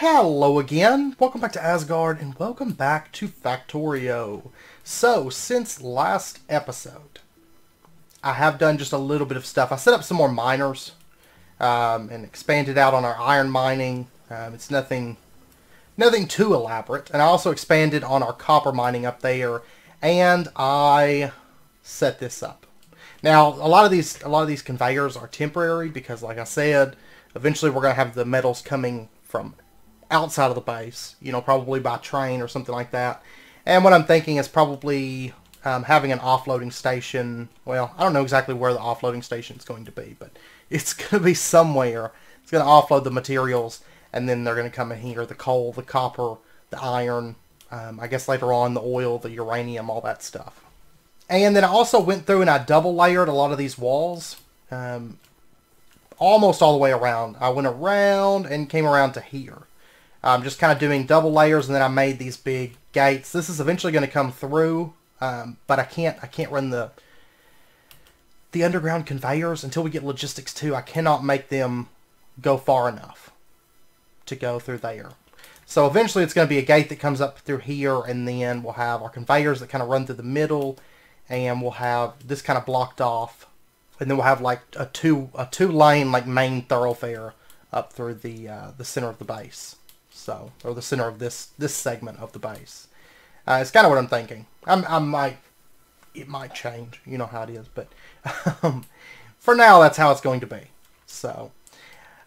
Hello again, welcome back to Asgard, and welcome back to Factorio. So, since last episode, I have done just a little bit of stuff. I set up some more miners, and expanded out on our iron mining. It's nothing too elaborate. And I also expanded on our copper mining up there, and I set this up. Now, a lot of these conveyors are temporary because, like I said, eventually we're going to have the metals coming from outside of the base, probably by train or something like that. And what I'm thinking is probably having an offloading station. Well, I don't know exactly where the offloading station is going to be, but it's going to be somewhere. It's going to offload the materials, and then they're going to come in here, the coal, the copper, the iron, I guess later on the oil, the uranium, all that stuff. And then I also went through and I double layered a lot of these walls, almost all the way around. I went around and came around to here. Just kind of doing double layers, and then I made these big gates. This is eventually going to come through, but I can't run the underground conveyors until we get logistics 2. I cannot make them go far enough to go through there. So eventually it's going to be a gate that comes up through here, and then we'll have our conveyors that kind of run through the middle, and we'll have this kind of blocked off, and then we'll have like a two lane like main thoroughfare up through the center of the base. So, or the center of this segment of the base. It's kind of what I'm thinking. It might change, you know how it is, but for now that's how it's going to be. So,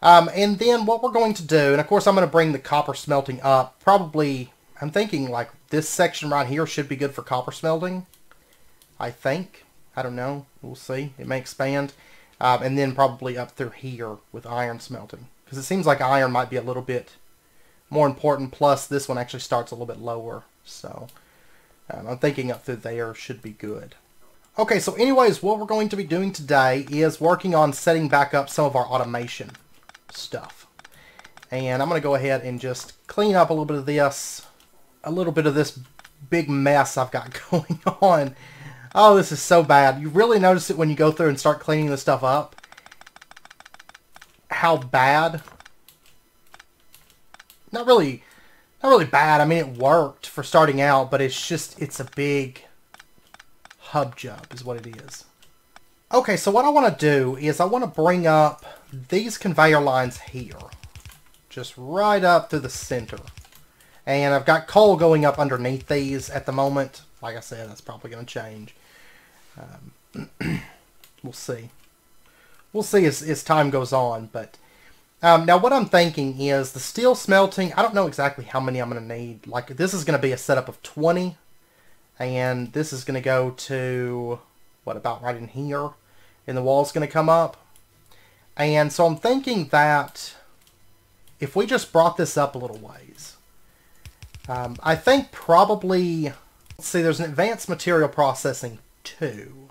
and then what we're going to do, and of course I'm going to bring the copper smelting up. Probably, I'm thinking like this section right here should be good for copper smelting. I think. I don't know. We'll see. It may expand. And then probably up through here with iron smelting. Because it seems like iron might be a little bit more important, plus this one actually starts a little bit lower. So I'm thinking up through there should be good. Okay, so anyways, what we're going to be doing today is working on setting back up some of our automation stuff. And I'm going to go ahead and just clean up a little bit of this big mess I've got going on. Oh, this is so bad. You really notice it when you go through and start cleaning this stuff up. How bad. Not really bad. I mean, it worked for starting out, but it's a big hub job is what it is. Okay, so what I want to do is I want to bring up these conveyor lines here. Just right up to the center. And I've got coal going up underneath these at the moment. Like I said, that's probably going to change. We'll see. We'll see as time goes on, but now what I'm thinking is the steel smelting, I don't know exactly how many I'm going to need. Like, this is going to be a setup of 20, and this is going to go to, what, about right in here, and the wall's going to come up. And so I'm thinking that if we just brought this up a little ways, I think probably, let's see, there's an advanced material processing 2.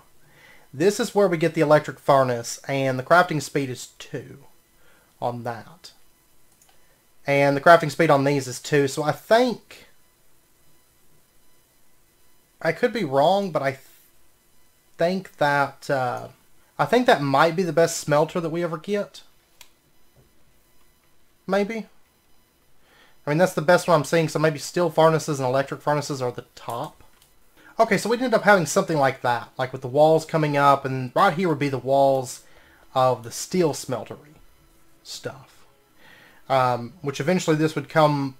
This is where we get the electric furnace, and the crafting speed is 2 on that. And the crafting speed on these is 2, so I think, I could be wrong, but I think that might be the best smelter that we ever get. Maybe. I mean, that's the best one I'm seeing, so maybe steel furnaces and electric furnaces are the top. Okay, so we ended up having something like that, like with the walls coming up, and right here would be the walls of the steel smeltery stuff. Which eventually this would come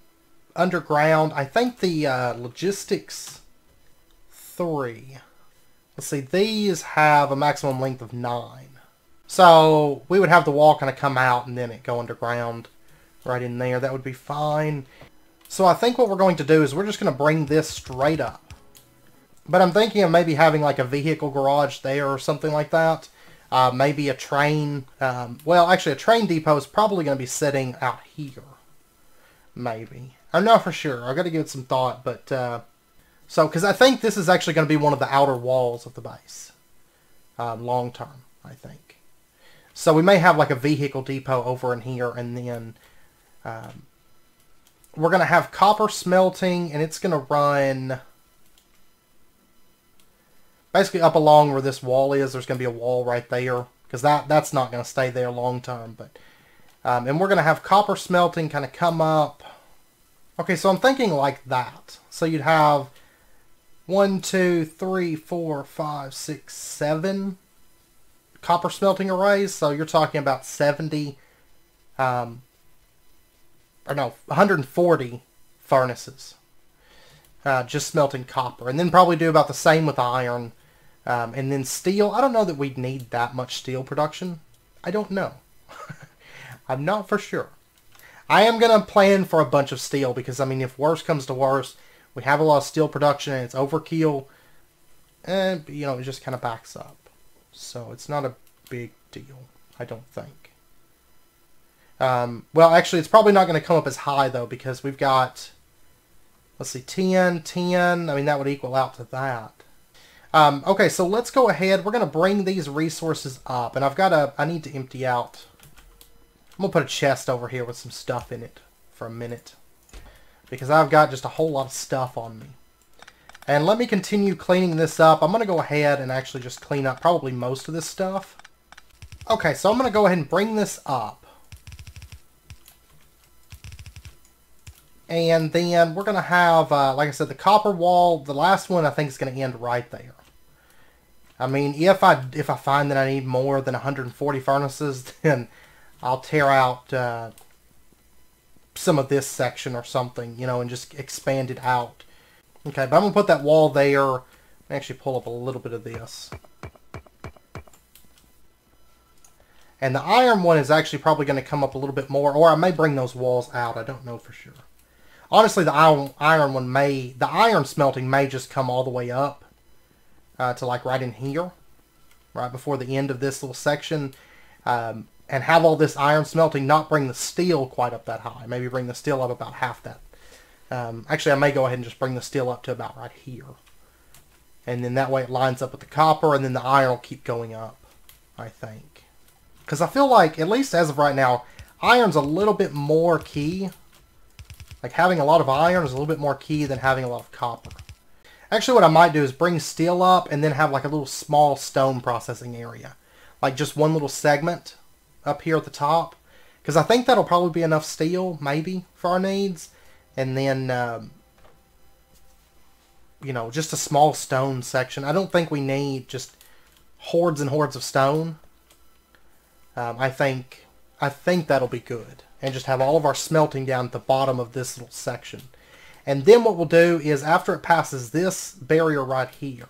underground. I think the logistics 3. Let's see, these have a maximum length of 9. So we would have the wall kind of come out and then it go underground right in there. That would be fine. So I think what we're going to do is we're just going to bring this straight up. But I'm thinking of maybe having like a vehicle garage there or something like that. Maybe a train. Well, actually, a train depot is probably going to be sitting out here. Maybe. I'm not for sure. I've got to give it some thought. But so, because I think this is actually going to be one of the outer walls of the base. Long term, I think. So we may have like a vehicle depot over in here. And then we're going to have copper smelting. And it's going to run basically up along where this wall is. There's going to be a wall right there, because that's not going to stay there long term. But and we're going to have copper smelting kind of come up Okay, so I'm thinking like that. So you'd have 1, 2, 3, 4, 5, 6, 7 copper smelting arrays. So you're talking about 70, or no, 140 furnaces. Just smelting copper. And then probably do about the same with iron. And then steel. I don't know that we'd need that much steel production. I don't know. I'm not for sure. I am going to plan for a bunch of steel because, I mean, if worse comes to worse, we have a lot of steel production and it's overkill, and, you know, it just kind of backs up. So it's not a big deal, I don't think. Well, actually, it's probably not going to come up as high, though, because we've got, let's see, 10, 10. I mean, that would equal out to that. Okay, so let's go ahead. We're going to bring these resources up, and I need to empty out. I'm going to put a chest over here with some stuff in it for a minute, because I've got just a whole lot of stuff on me. And let me continue cleaning this up. I'm going to go ahead and actually just clean up probably most of this stuff. Okay, so I'm going to go ahead and bring this up. And then we're going to have, like I said, the copper wall. The last one I think is going to end right there. I mean, if I find that I need more than 140 furnaces, then I'll tear out some of this section or something, you know, and just expand it out. Okay, but I'm going to put that wall there. Actually pull up a little bit of this. And the iron one is actually probably going to come up a little bit more, or I may bring those walls out. I don't know for sure. Honestly, the iron one may, the iron smelting may just come all the way up to like right in here, right before the end of this little section. And have all this iron smelting, not bring the steel quite up that high. Maybe bring the steel up about half that. Actually, I may go ahead and just bring the steel up to about right here. And then that way it lines up with the copper, and then the iron will keep going up, I think. Because I feel like, at least as of right now, iron's a little bit more key. Like, having a lot of iron is a little bit more key than having a lot of copper. Actually, what I might do is bring steel up, and then have like a little small stone processing area. Like, just one little segment up here at the top, because I think that'll probably be enough steel, maybe, for our needs. And then, you know, just a small stone section. I don't think we need just hordes and hordes of stone. I think that'll be good. And just have all of our smelting down at the bottom of this little section. And then what we'll do is, after it passes this barrier right here,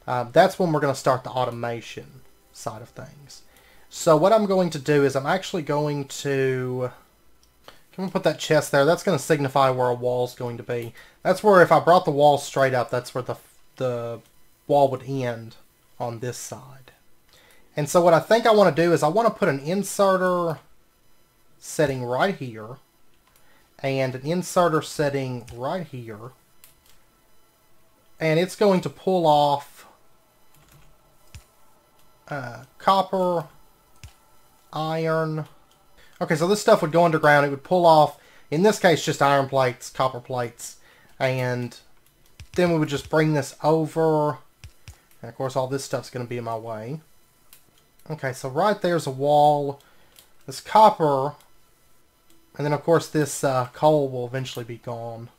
that's when we're going to start the automation side of things. So what I'm going to do is I'm actually going to put that chest there. That's going to signify where a wall's going to be. That's where, if I brought the wall straight up, that's where the wall would end on this side. And so what I think I want to do is I want to put an inserter setting right here and an inserter setting right here. And it's going to pull off copper, iron. Okay, so this stuff would go underground. It would pull off, in this case, just iron plates, copper plates. And then we would just bring this over. And of course, all this stuff's going to be in my way. Okay, so right there's a wall. This copper. And then, of course, this coal will eventually be gone.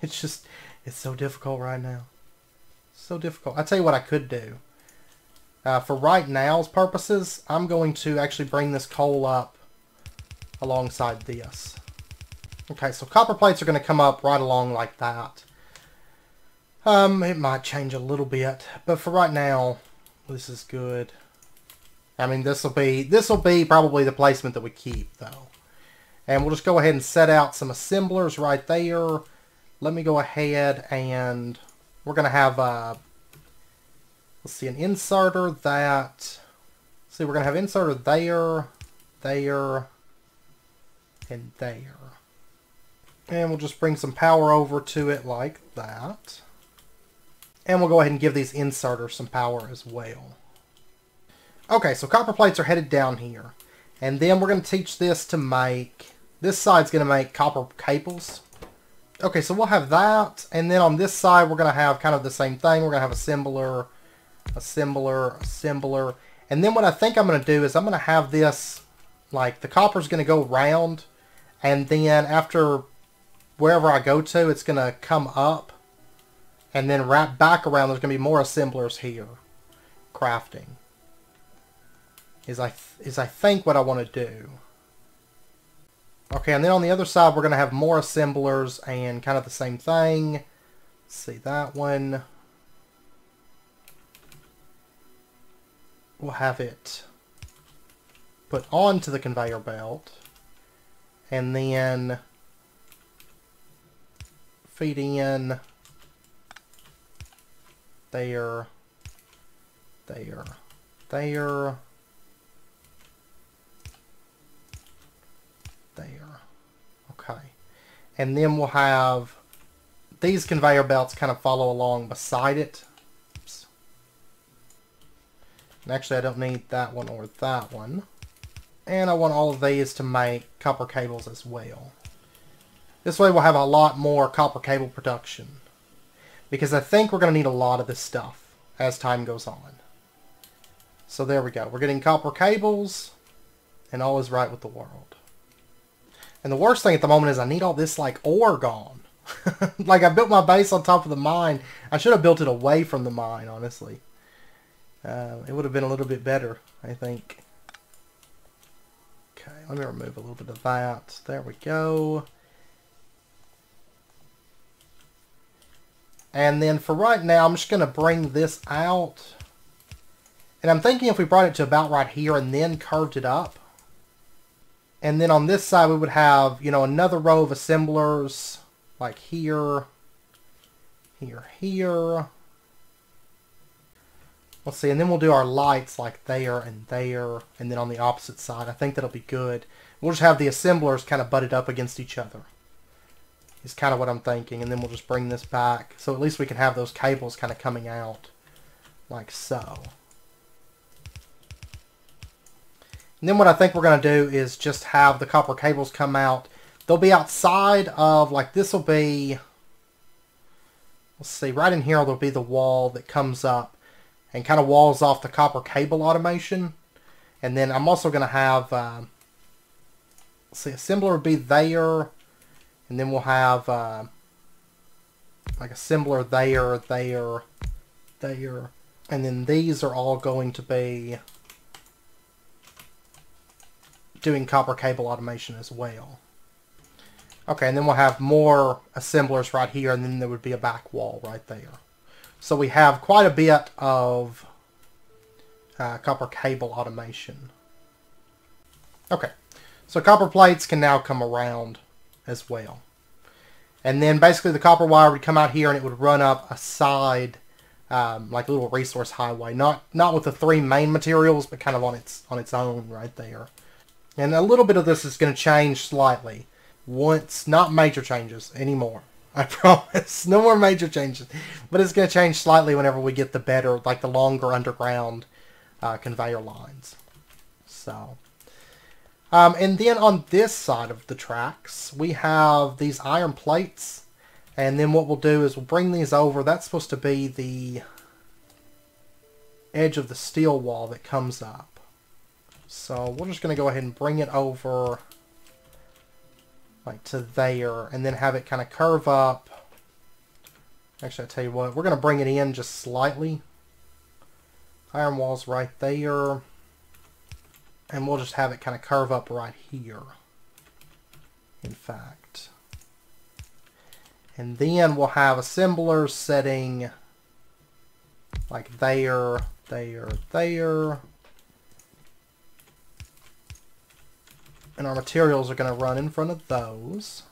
It's so difficult right now. So difficult. I'll tell you what I could do. For right now's purposes, I'm going to actually bring this coal up alongside this. Okay, so copper plates are going to come up right along like that. It might change a little bit, but for right now, this is good. I mean, this will be probably the placement that we keep, though. And we'll just go ahead and set out some assemblers right there. Let me go ahead and we're going to have let's see, an inserter that, see, we're going to have inserter there, there, and there. And we'll just bring some power over to it like that. And we'll go ahead and give these inserters some power as well. Okay, so copper plates are headed down here. And then we're going to teach this to make, this side's going to make copper cables. Okay, so we'll have that. And then on this side, we're going to have kind of the same thing. We're going to have assembler, assembler, assembler. And then what I think I'm going to do is I'm going to have this, like, the copper's going to go round. And then after wherever I go to, it's going to come up and then wrap back around. There's going to be more assemblers here. Crafting is I think what I want to do. Okay, and then on the other side, we're going to have more assemblers and kind of the same thing. Let's see that one. We'll have it put onto the conveyor belt and then feed in there, there, there, there. Okay. And then we'll have these conveyor belts kind of follow along beside it. Oops. And actually I don't need that one or that one. And I want all of these to make copper cables as well. This way we'll have a lot more copper cable production. Because I think we're going to need a lot of this stuff as time goes on. So there we go. We're getting copper cables, and all is right with the world. And the worst thing at the moment is I need all this, like, ore gone. Like, I built my base on top of the mine. I should have built it away from the mine, honestly. It would have been a little bit better, I think. Okay, let me remove a little bit of that. There we go. And then for right now, I'm just going to bring this out. And I'm thinking if we brought it to about right here and then curved it up. And then on this side, we would have, you know, another row of assemblers. Like here. Here, here. Let's see, and then we'll do our lights like there and there. And then on the opposite side. I think that'll be good. We'll just have the assemblers kind of butted up against each other. Is kind of what I'm thinking, and then we'll just bring this back so at least we can have those cables kind of coming out like so. And then what I think we're going to do is just have the copper cables come out. They'll be outside of, like, this will be, let's see, right in here there'll be the wall that comes up and kind of walls off the copper cable automation. And then I'm also going to have, let's see, assembler would be there. And then we'll have like a assembler there, there, there. And then these are all going to be doing copper cable automation as well. Okay, and then we'll have more assemblers right here, and then there would be a back wall right there. So we have quite a bit of copper cable automation. Okay, so copper plates can now come around as well. And then basically the copper wire would come out here and it would run up a side like a little resource highway. Not with the three main materials, but kind of on its own right there. And a little bit of this is going to change slightly. Once, not major changes anymore. I promise. No more major changes. But it's going to change slightly whenever we get the better, like the longer underground conveyor lines. So... and then on this side of the tracks, we have these iron plates. And then what we'll do is we'll bring these over. That's supposed to be the edge of the steel wall that comes up. So we're just going to go ahead and bring it over like to there. And then have it kind of curve up. Actually, I'll tell you what. We're going to bring it in just slightly. Iron wall's right there. And we'll just have it kind of curve up right here, in fact. And then we'll have assemblers setting like there, there, there. And our materials are going to run in front of those.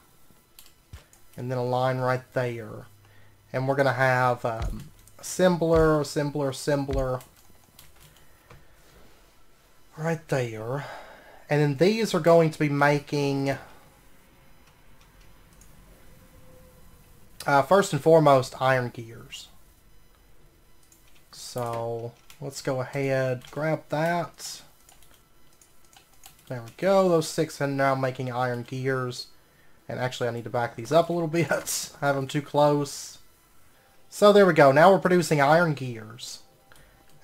And then a line right there. And we're going to have assembler, assembler, assembler. Right there. And then these are going to be making, first and foremost, iron gears. So let's go ahead, grab that. There we go. Those 6 are now making iron gears. And actually I need to back these up a little bit. Have them too close. So there we go. Now we're producing iron gears.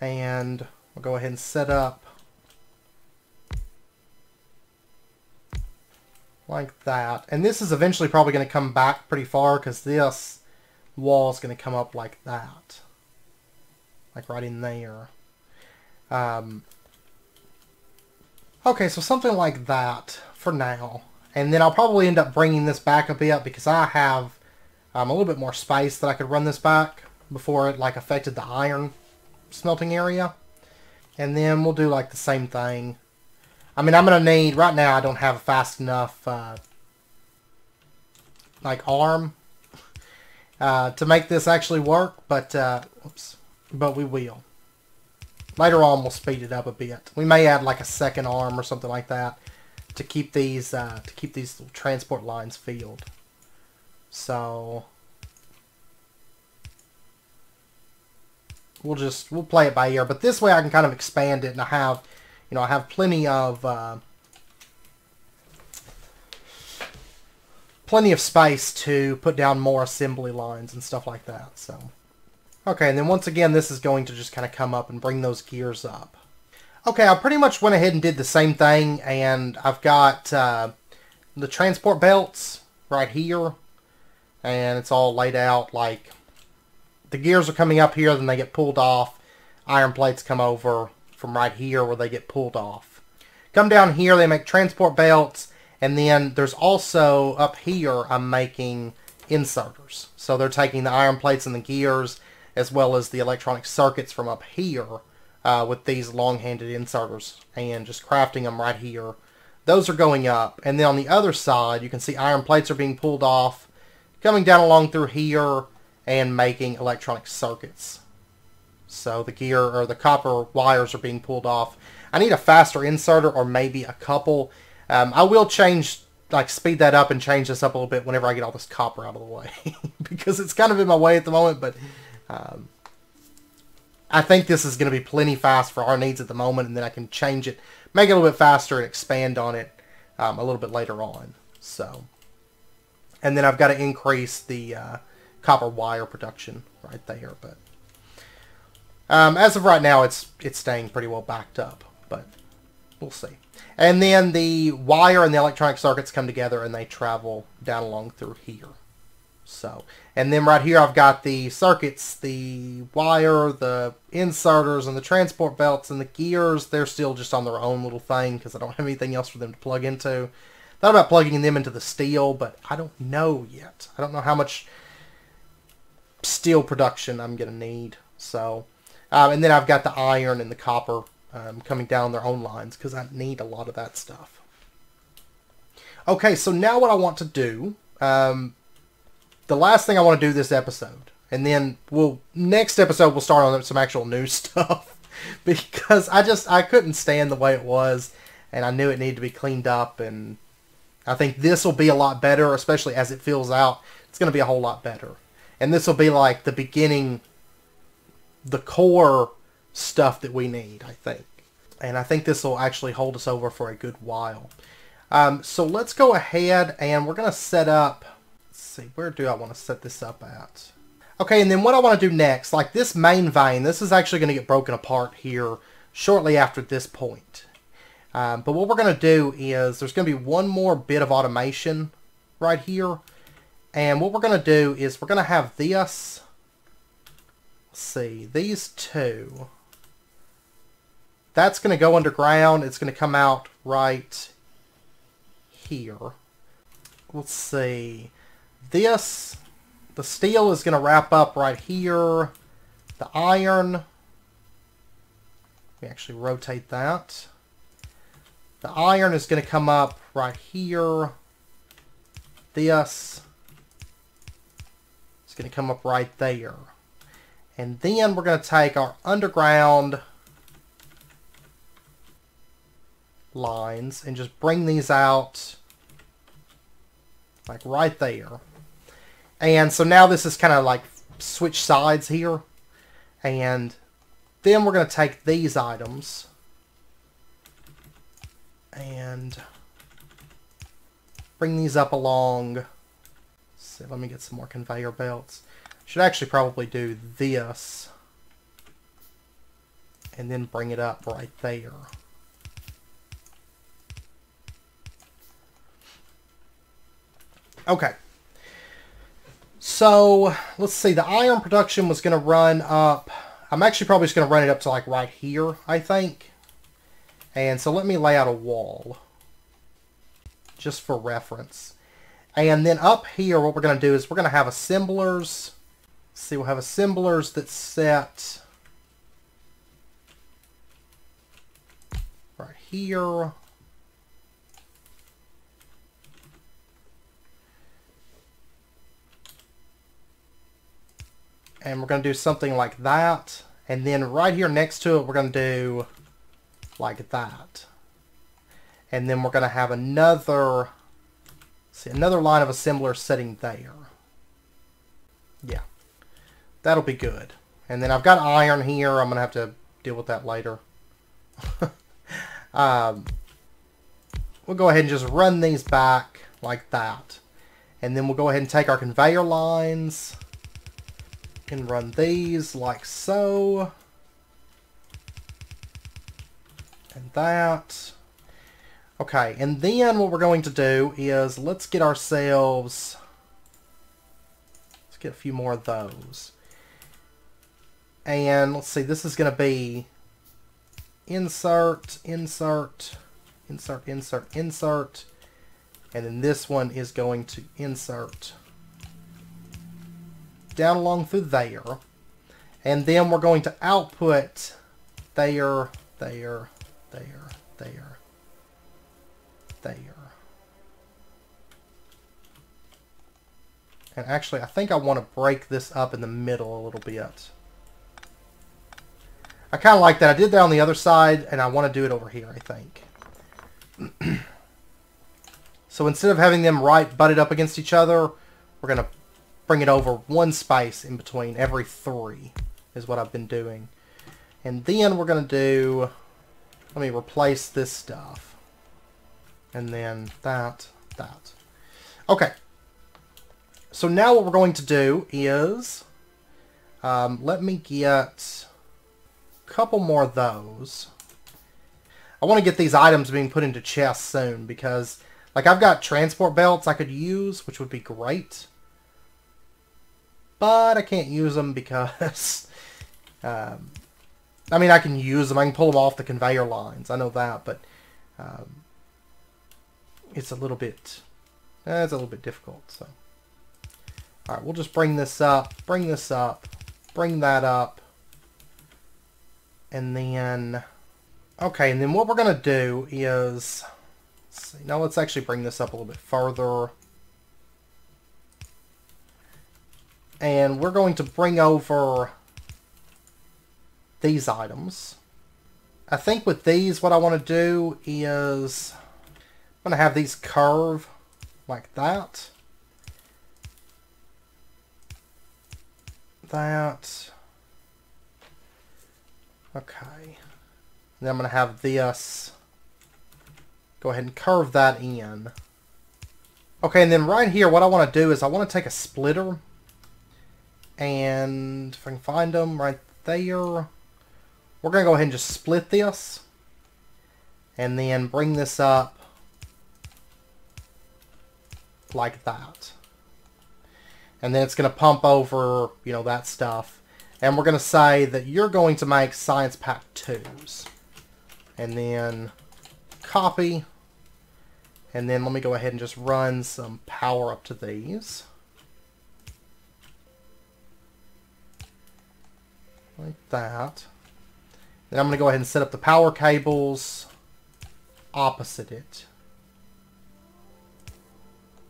And we'll go ahead and set up like that. And this is eventually probably going to come back pretty far because this wall is going to come up like that. Like right in there. Okay, so something like that for now. And then I'll probably end up bringing this back a bit because I have a little bit more space that I could run this back before it like affected the iron smelting area. And then we'll do like the same thing. I mean, I'm going to need, right now I don't have a fast enough like arm to make this actually work, but but we will. Later on we'll speed it up a bit. We may add like a second arm or something like that to keep these little transport lines filled. So we'll play it by ear, but this way I can kind of expand it, and I have plenty of space to put down more assembly lines and stuff like that. So okay, and then once again this is going to just kind of come up and bring those gears up. Okay, I pretty much went ahead and did the same thing, and I've got the transport belts right here, and it's all laid out like the gears are coming up here, then they get pulled off. Iron plates come over from right here where they get pulled off. Come down here, they make transport belts, and then there's also up here I'm making inserters. So they're taking the iron plates and the gears as well as the electronic circuits from up here with these long-handed inserters and just crafting them right here. Those are going up, and then on the other side you can see iron plates are being pulled off, coming down along through here and making electronic circuits. So the gear or the copper wires are being pulled off. I need a faster inserter or maybe a couple. I will change, like speed that up and change this up a little bit whenever I get all this copper out of the way. Because it's kind of in my way at the moment, but I think this is going to be plenty fast for our needs at the moment, and then I can change it, make it a little bit faster and expand on it a little bit later on. So, and then I've got to increase the copper wire production right there, but as of right now it's staying pretty well backed up, but we'll see. And then the wire and the electronic circuits come together and they travel down along through here. So, and then right here I've got the circuits, the wire, the inserters, and the transport belts, and the gears. They're still just on their own little thing because I don't have anything else for them to plug into. Thought about plugging them into the steel, but I don't know yet. I don't know how much steel production I'm going to need. So, and then I've got the iron and the copper coming down their own lines because I need a lot of that stuff. Okay, so now what I want to do, the last thing I want to do this episode, and then next episode we'll start on some actual new stuff because I couldn't stand the way it was, and I knew it needed to be cleaned up, and I think this will be a lot better, especially as it fills out. It's going to be a whole lot better. And this will be like the beginning, the core stuff that we need, I think. And I think this will actually hold us over for a good while. So let's go ahead and we're going to set up, let's see, where do I want to set this up at? Okay, and then what I want to do next, like this main vein, this is actually going to get broken apart here shortly after this point. But what we're going to do is there's going to be one more bit of automation right here. And what we're going to do is we're going to have this, let's see, these two. That's going to go underground. It's going to come out right here. Let's see. This, the steel is going to wrap up right here. The iron, we actually rotate that. The iron is going to come up right here. This is going to come up right there. And then we're going to take our underground lines and just bring these out like right there. And so now this is kind of like switch sides here. And then we're going to take these items and bring these up along. So let me get some more conveyor belts. Should actually probably do this and then bring it up right there. Okay. So, let's see. The iron production was going to run up. I'm actually probably just going to run it up to like right here, I think. And so let me lay out a wall. Just for reference. And then up here, what we're going to do is we're going to have assemblers. Let's see, we'll have assemblers that set right here. And we're going to do something like that. And then right here next to it, we're going to do like that. And then we're going to have another, see, another line of assemblers sitting there. Yeah. That'll be good. And then I've got iron here. I'm going to have to deal with that later. We'll go ahead and just run these back like that. And then we'll go ahead and take our conveyor lines and run these like so. And that. Okay, and then what we're going to do is let's get ourselves, let's get a few more of those. And let's see, this is going to be insert, insert, insert, insert, insert. And then this one is going to insert down along through there. And then we're going to output there, there, there, there, there. And actually, I think I want to break this up in the middle a little bit. I kind of like that. I did that on the other side, and I want to do it over here, I think. So instead of having them right butted up against each other, we're going to bring it over one space in between every three, is what I've been doing. And then we're going to do, let me replace this stuff. And then that, that. Okay. So now what we're going to do is, let me get a couple more of those. I want to get these items being put into chests soon because, like, I've got transport belts I could use, which would be great. But I can't use them because, I mean, I can use them. I can pull them off the conveyor lines. I know that, but it's a little bit difficult. So, all right, we'll just bring this up, bring that up, and then, okay, and then what we're gonna do is, let's see, now let's actually bring this up a little bit further. And we're going to bring over these items. I think with these, what I want to do is I'm going to have these curve like that. That. Okay. Then I'm going to have this. Go ahead and curve that in. Okay, and then right here, what I want to do is I want to take a splitter. And if I can find them right there, we're going to go ahead and just split this. And then bring this up like that. And then it's going to pump over, you know, that stuff. And we're going to say that you're going to make Science Pack 2s. And then copy. And then let me go ahead and just run some power up to these. Like that. Then I'm going to go ahead and set up the power cables opposite it.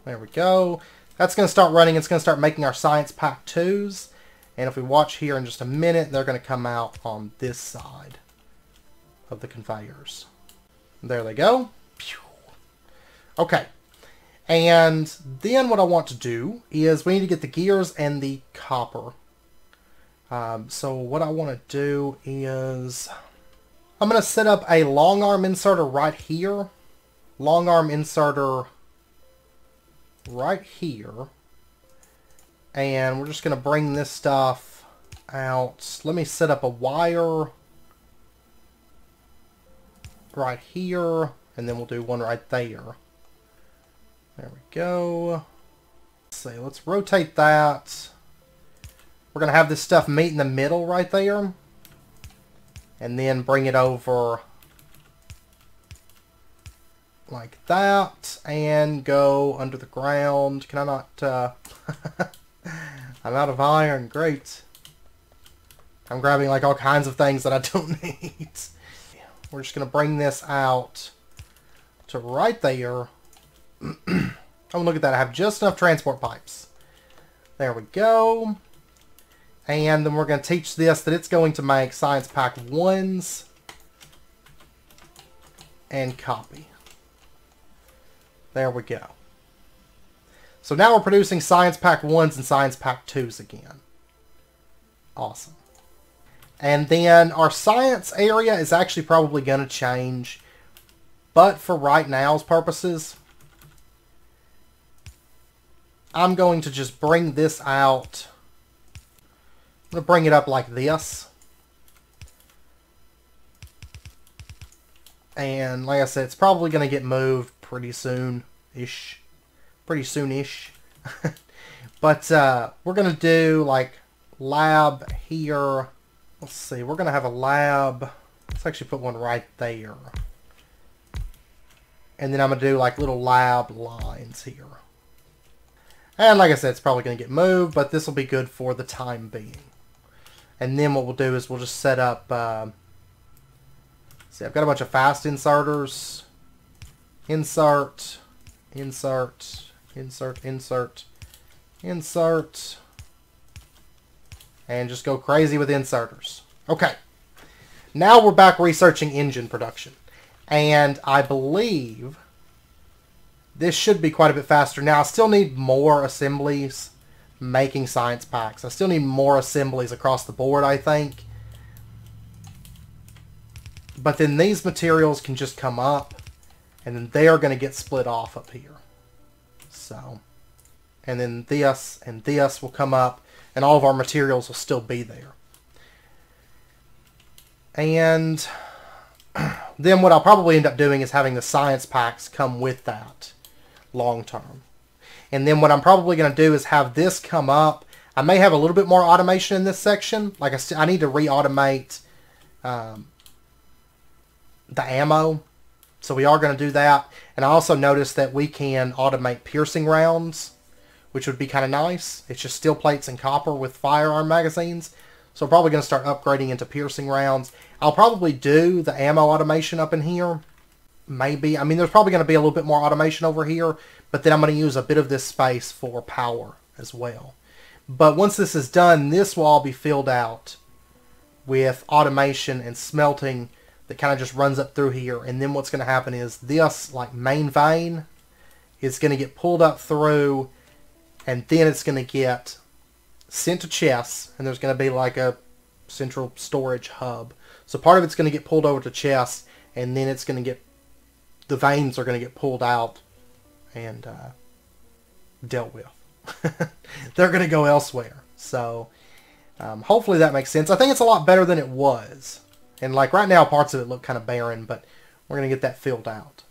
There we go. That's going to start running. It's going to start making our Science Pack 2s. And if we watch here in just a minute, they're going to come out on this side of the conveyors. There they go. Okay. And then what I want to do is we need to get the gears and the copper. So what I want to do is I'm going to set up a long arm inserter right here. Long arm inserter right here. And we're just going to bring this stuff out. Let me set up a wire right here. And then we'll do one right there. There we go. see. Let's rotate that. We're going to have this stuff meet in the middle right there. And then bring it over like that. And go under the ground. Can I not... I'm out of iron. Great. I'm grabbing like all kinds of things that I don't need. We're just going to bring this out to right there. Oh, look at that. I have just enough transport pipes. There we go. And then we're going to teach this that it's going to make Science Pack 1s and copy. There we go. So now we're producing Science Pack 1s and Science Pack 2s again. Awesome. And then our science area is actually probably going to change. But for right now's purposes, I'm going to just bring this out. I'm going to bring it up like this. And like I said, it's probably going to get moved pretty soon-ish. Pretty soon-ish. But we're going to do like lab here. Let's see, we're going to have a lab. Let's actually put one right there. And then I'm going to do like little lab lines here. And like I said, it's probably going to get moved, but this will be good for the time being. And then what we'll do is we'll just set up... see, I've got a bunch of fast inserters. Insert, insert, insert, insert, insert. And just go crazy with inserters. Okay. Now we're back researching engine production. And I believe this should be quite a bit faster. Now, I still need more assemblies making science packs. I still need more assemblies across the board, I think. But then these materials can just come up, and then they are going to get split off up here. So, and then this and this will come up, and all of our materials will still be there. And then what I'll probably end up doing is having the science packs come with that long term. And then what I'm probably going to do is have this come up. I may have a little bit more automation in this section. Like I need to re-automate the ammo. So we are going to do that. And I also noticed that we can automate piercing rounds, which would be kind of nice. It's just steel plates and copper with firearm magazines. So I'm probably going to start upgrading into piercing rounds. I'll probably do the ammo automation up in here. Maybe. I mean, there's probably going to be a little bit more automation over here, but then I'm going to use a bit of this space for power as well. But once this is done, this will all be filled out with automation and smelting that kind of just runs up through here. And then what's going to happen is this, like, main vein is going to get pulled up through, and then it's going to get sent to chests, and there's going to be like a central storage hub. So part of it's going to get pulled over to chests, and then it's going to get, the veins are going to get pulled out and dealt with. They're going to go elsewhere. So hopefully that makes sense. I think it's a lot better than it was. And like right now, parts of it look kind of barren, but we're going to get that filled out.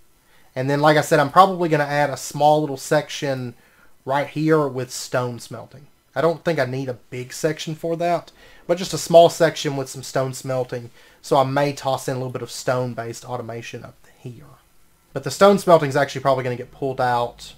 And then, like I said, I'm probably going to add a small little section right here with stone smelting. I don't think I need a big section for that, but just a small section with some stone smelting. So I may toss in a little bit of stone-based automation up here. But the stone smelting is actually probably going to get pulled out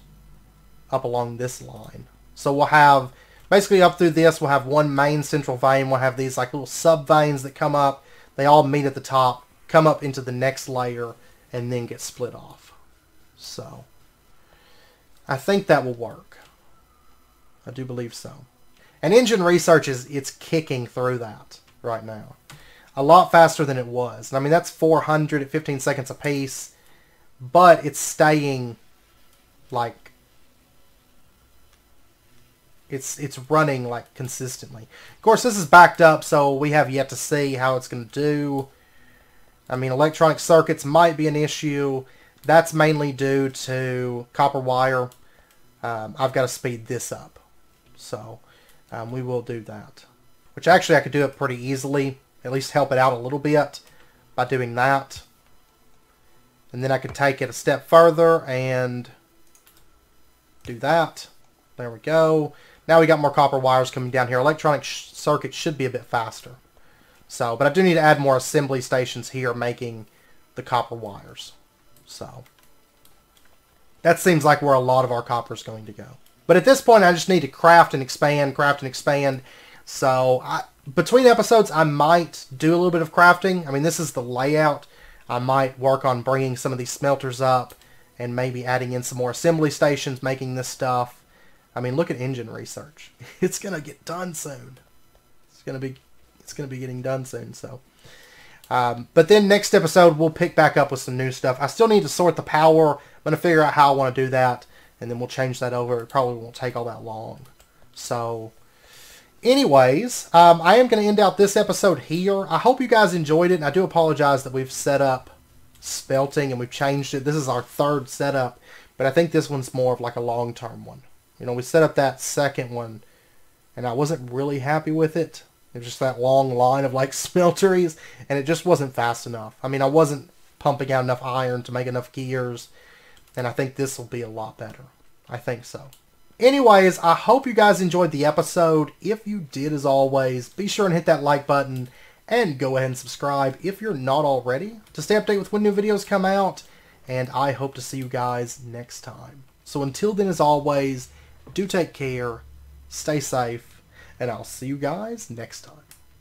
up along this line. So we'll have, basically up through this, we'll have one main central vein. We'll have these like little sub-veins that come up. They all meet at the top, come up into the next layer, and then get split off. So I think that will work. I do believe so. And engine research it's kicking through that right now. A lot faster than it was. And I mean, that's 400 at 15 seconds a piece, but it's staying like it's running like consistently. Of course, this is backed up, so we have yet to see how it's going to do. I mean, electronic circuits might be an issue. That's mainly due to copper wire. I've got to speed this up. So we will do that. Which actually I could do it pretty easily. At least help it out a little bit by doing that. And then I could take it a step further and do that. There we go. Now we got more copper wires coming down here. Electronic circuit should be a bit faster. So, but I do need to add more assembly stations here making the copper wires. So, that seems like where a lot of our copper is going to go. But at this point, I just need to craft and expand, craft and expand. So, between episodes, I might do a little bit of crafting. I mean, this is the layout. I might work on bringing some of these smelters up and maybe adding in some more assembly stations, making this stuff. I mean, look at engine research. It's going to get done soon. It's going to be getting done soon. So, but then next episode, we'll pick back up with some new stuff. I still need to sort the power. I'm going to figure out how I want to do that, and then we'll change that over. It probably won't take all that long. So, anyways, I am going to end out this episode here. I hope you guys enjoyed it, and I do apologize that we've set up Smelting and we've changed it. This is our third setup, but I think this one's more of like a long-term one. You know, we set up that second one, and I wasn't really happy with it. It was just that long line of like smelteries, and it just wasn't fast enough. I mean, I wasn't pumping out enough iron to make enough gears, and I think this will be a lot better. I think so. Anyways, I hope you guys enjoyed the episode. If you did, as always, be sure and hit that like button and go ahead and subscribe if you're not already to stay updated with when new videos come out, and I hope to see you guys next time. So until then, as always, do take care, stay safe, and I'll see you guys next time.